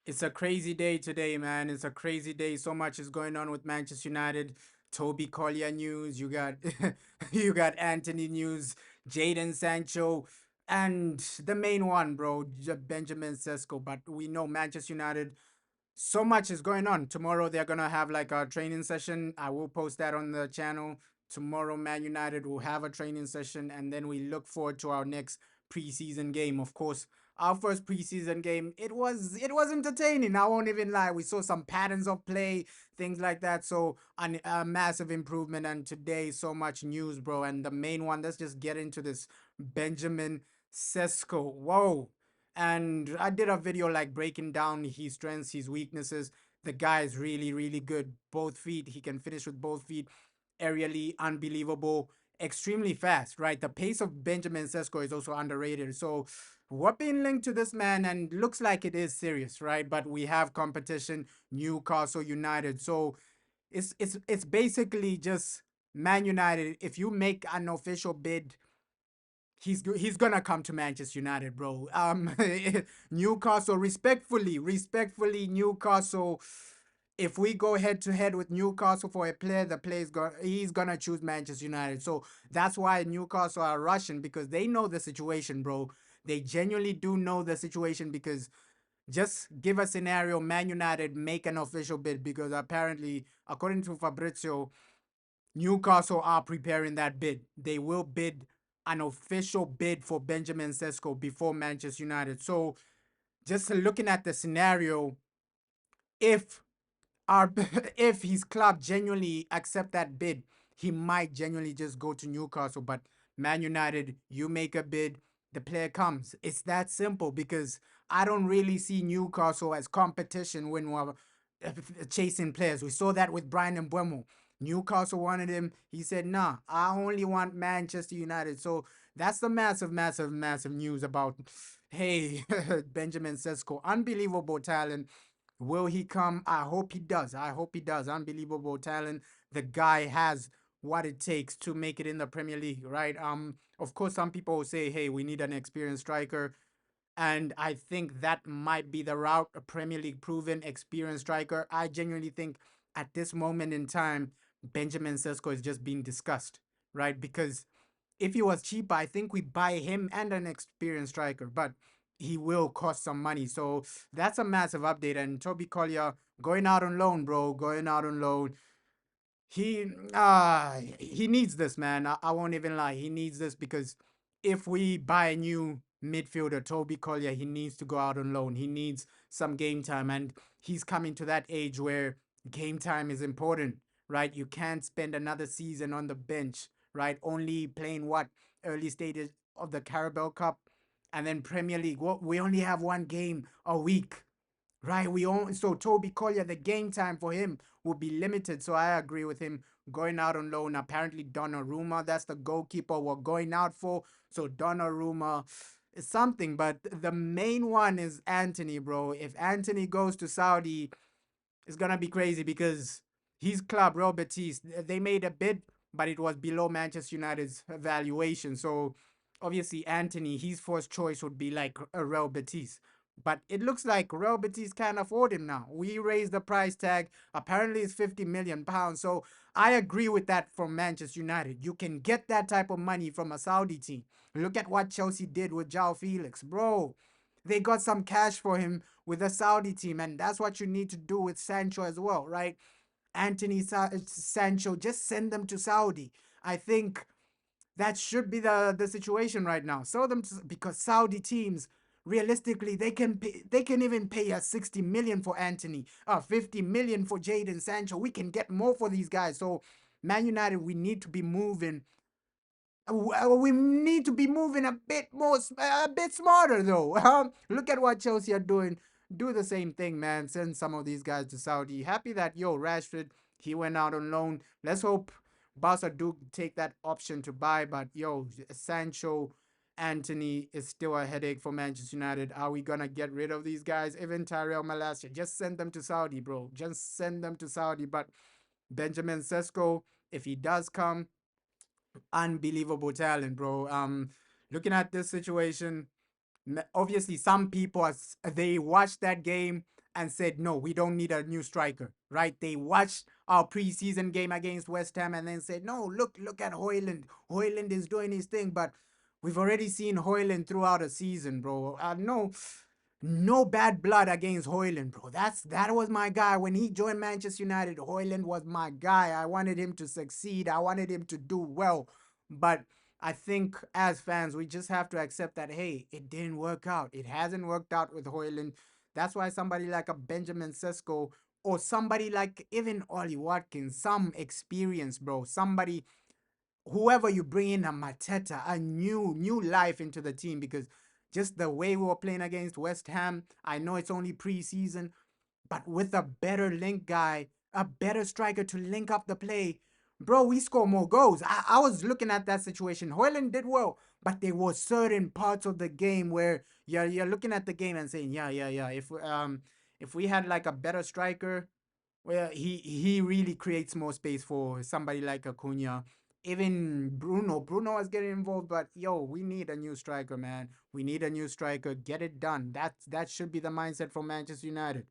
It's a crazy day today, man. It's a crazy day. So much is going on with Manchester United. Toby Collyer news. You got you got Anthony news, Jadon Sancho, and the main one, bro, Benjamin Sesko. But we know Manchester United. So much is going on. Tomorrow they're gonna have like a training session. I will post that on the channel. Tomorrow, Man United will have a training session, and then we look forward to our next preseason game. Of course, our first preseason game, it was entertaining. I won't even lie. We saw some patterns of play, things like that. So a massive improvement. And today, so much news, bro. And the main one, let's just get into this. Benjamin Sesko. Whoa. And I did a video like breaking down his strengths, his weaknesses. The guy is really, really good. Both feet, he can finish with both feet. Aerially, unbelievable, extremely fast, right? The pace of Benjamin Sesko is also underrated. So we're being linked to this man, and looks like it is serious, right? But we have competition, Newcastle United. So it's basically just Man United. If you make an official bid, he's gonna come to Manchester United, bro. Newcastle, respectfully, Newcastle. If we go head to head with Newcastle for a player, he's gonna choose Manchester United. So that's why Newcastle are rushing, because they know the situation, bro. They genuinely do know the situation, because just give a scenario, Man United make an official bid, because apparently, according to Fabrizio, Newcastle are preparing that bid. They will bid an official bid for Benjamin Sesko before Manchester United. So just looking at the scenario, if our if his club genuinely accept that bid, he might genuinely just go to Newcastle. But Man United, you make a bid, the player comes. It's that simple, because I don't really see Newcastle as competition when we're chasing players. We saw that with Brian Mbeumo. Newcastle wanted him. He said, "Nah, I only want Manchester United." So that's the massive news about, hey, Benjamin Sesko, unbelievable talent. Will he come? I hope he does. I hope he does. Unbelievable talent. The guy has what it takes to make it in the Premier League, right? Of course, some people will say, "Hey, we need an experienced striker," and I think that might be the route. A Premier League proven, experienced striker. I genuinely think at this moment in time, Benjamin Sesko is just being discussed, right? Because if he was cheaper, I think we buy him and an experienced striker, but he will cost some money. So that's a massive update. And Toby Collier going out on loan, bro, going out on loan. He needs this, man. I won't even lie. He needs this, because if we buy a new midfielder, Toby Collier, he needs to go out on loan. He needs some game time, and he's coming to that age where game time is important, right? You can't spend another season on the bench, right? Only playing what, early stages of the Carabao Cup, and then Premier League. What, we only have one game a week, right? So Toby Collier, the game time for him will be limited. So I agree with him going out on loan. Apparently Donnarumma, that's the goalkeeper we're going out for. So Donnarumma is something, but the main one is Anthony, bro. If Anthony goes to Saudi, it's gonna be crazy, because his club, Real Betis, they made a bid, but it was below Manchester United's valuation. So obviously Anthony, his first choice would be like a Real Betis. But it looks like Real Betis can't afford him now. We raised the price tag. Apparently it's £50 million. So I agree with that from Manchester United. You can get that type of money from a Saudi team. Look at what Chelsea did with João Felix. Bro, they got some cash for him with the Saudi team, and that's what you need to do with Sancho as well, right? Sancho, just send them to Saudi. I think that should be the situation right now. Sell them to, because Saudi teams, realistically, they can even pay us 60 million for Anthony, 50 million for Jadon Sancho. We can get more for these guys. So Man United, we need to be moving. We need to be moving a bit more, a bit smarter though. Look at what Chelsea are doing. Do the same thing, man. Send some of these guys to Saudi. Happy that Rashford, he went out on loan. Let's hope Barca do take that option to buy. But Sancho, Anthony is still a headache for Manchester United. Are we gonna get rid of these guys? Even Tyrell Malacia, just send them to Saudi, bro. Just send them to Saudi. But Benjamin Sesko, if he does come, unbelievable talent, bro. Looking at this situation, obviously some people they watched that game and said, no, we don't need a new striker, right? They watched our preseason game against West Ham and then said, no, look at Hoyland. Hoyland is doing his thing, but we've already seen Hoyland throughout a season, bro. No bad blood against Hoyland, bro. That was my guy. When he joined Manchester United, Hoyland was my guy. I wanted him to succeed. I wanted him to do well. But I think as fans, we just have to accept that, hey, it didn't work out. It hasn't worked out with Hoyland. That's why somebody like a Benjamin Sesko or somebody like even Ollie Watkins, some experience, bro. Somebody, whoever you bring in, a Mateta, a new life into the team, because just the way we were playing against West Ham, I know it's only preseason, but with a better link guy, a better striker to link up the play, bro, we score more goals. I was looking at that situation. Hoyland did well, but there were certain parts of the game where you're looking at the game and saying, yeah. If we had like a better striker, well, he really creates more space for somebody like Acuna. Even Bruno was getting involved, but yo, we need a new striker, man. We need a new striker. Get it done. That should be the mindset for Manchester United.